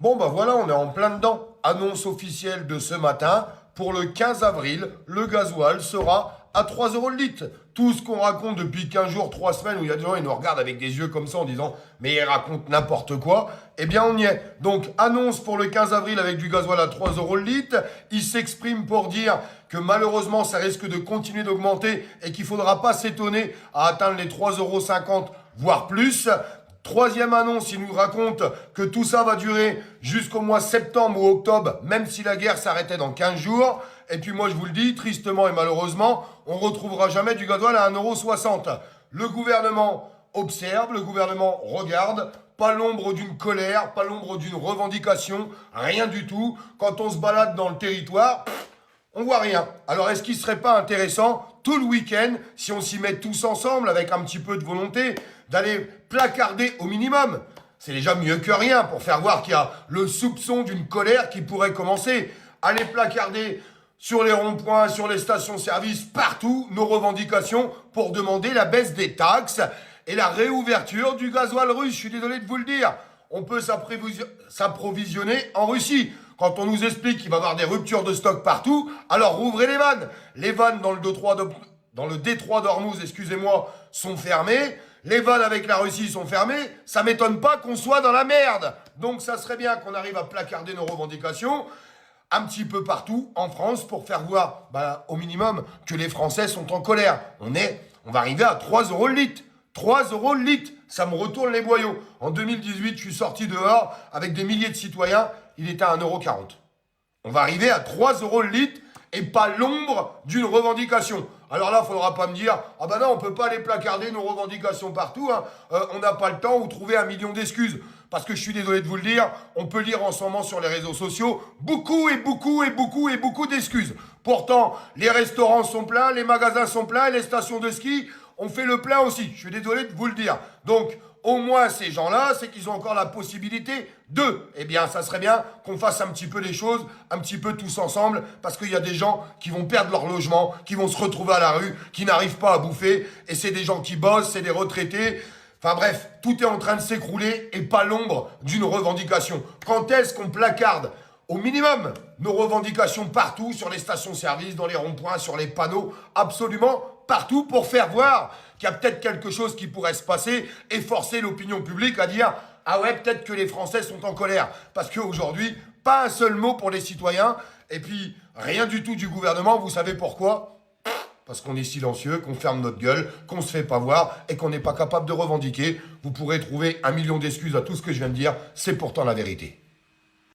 Bon, bah voilà, on est en plein dedans. Annonce officielle de ce matin. Pour le 15 avril, le gasoil sera à 3 euros le litre. Tout ce qu'on raconte depuis 15 jours, 3 semaines, où il y a des gens qui nous regardent avec des yeux comme ça en disant « Mais il raconte n'importe quoi », eh bien on y est. Donc, annonce pour le 15 avril avec du gasoil à 3 euros le litre. Il s'exprime pour dire que malheureusement, ça risque de continuer d'augmenter et qu'il ne faudra pas s'étonner à atteindre les 3,50 €, voire plus. Troisième annonce, il nous raconte que tout ça va durer jusqu'au mois septembre ou octobre, même si la guerre s'arrêtait dans 15 jours. Et puis moi, je vous le dis, tristement et malheureusement, on ne retrouvera jamais du gasoil à 1,60 €. Le gouvernement observe, le gouvernement regarde, pas l'ombre d'une colère, pas l'ombre d'une revendication, rien du tout. Quand on se balade dans le territoire, on voit rien. Alors, est-ce qu'il ne serait pas intéressant, tout le week-end, si on s'y met tous ensemble, avec un petit peu de volonté, d'aller placarder au minimum? C'est déjà mieux que rien pour faire voir qu'il y a le soupçon d'une colère qui pourrait commencer. Aller placarder sur les ronds-points, sur les stations-service, partout, nos revendications pour demander la baisse des taxes et la réouverture du gasoil russe. Je suis désolé de vous le dire. On peut s'approvisionner en Russie. Quand on nous explique qu'il va y avoir des ruptures de stock partout, alors rouvrez les vannes. Les vannes dans le détroit d'Ormuz, excusez-moi, sont fermées. Les vannes avec la Russie sont fermées. Ça m'étonne pas qu'on soit dans la merde. Donc ça serait bien qu'on arrive à placarder nos revendications un petit peu partout en France pour faire voir, au minimum, que les Français sont en colère. On va arriver à 3 € le litre. 3 € le litre, ça me retourne les boyaux. En 2018, je suis sorti dehors avec des milliers de citoyens, il était à 1,40 €. On va arriver à 3 € le litre et pas l'ombre d'une revendication. Alors là, il ne faudra pas me dire « Ah ben non, on ne peut pas aller placarder nos revendications partout, hein. On n'a pas le temps ou trouver 1 million d'excuses. » Parce que je suis désolé de vous le dire, on peut lire en ce moment sur les réseaux sociaux beaucoup d'excuses. Pourtant, les restaurants sont pleins, les magasins sont pleins, et les stations de ski, on fait le plein aussi. Je suis désolé de vous le dire. Donc, au moins, ces gens-là, c'est qu'ils ont encore la possibilité de. Eh bien, ça serait bien qu'on fasse un petit peu les choses, un petit peu tous ensemble, parce qu'il y a des gens qui vont perdre leur logement, qui vont se retrouver à la rue, qui n'arrivent pas à bouffer, et c'est des gens qui bossent, c'est des retraités. Enfin bref, tout est en train de s'écrouler et pas l'ombre d'une revendication. Quand est-ce qu'on placarde au minimum nos revendications partout, sur les stations-service, dans les ronds-points, sur les panneaux, absolument partout, pour faire voir qu'il y a peut-être quelque chose qui pourrait se passer et forcer l'opinion publique à dire « Ah ouais, peut-être que les Français sont en colère ». Parce qu'aujourd'hui, pas un seul mot pour les citoyens et puis rien du tout du gouvernement. Vous savez pourquoi ? Parce qu'on est silencieux, qu'on ferme notre gueule, qu'on se fait pas voir et qu'on n'est pas capable de revendiquer. Vous pourrez trouver 1 million d'excuses à tout ce que je viens de dire, c'est pourtant la vérité.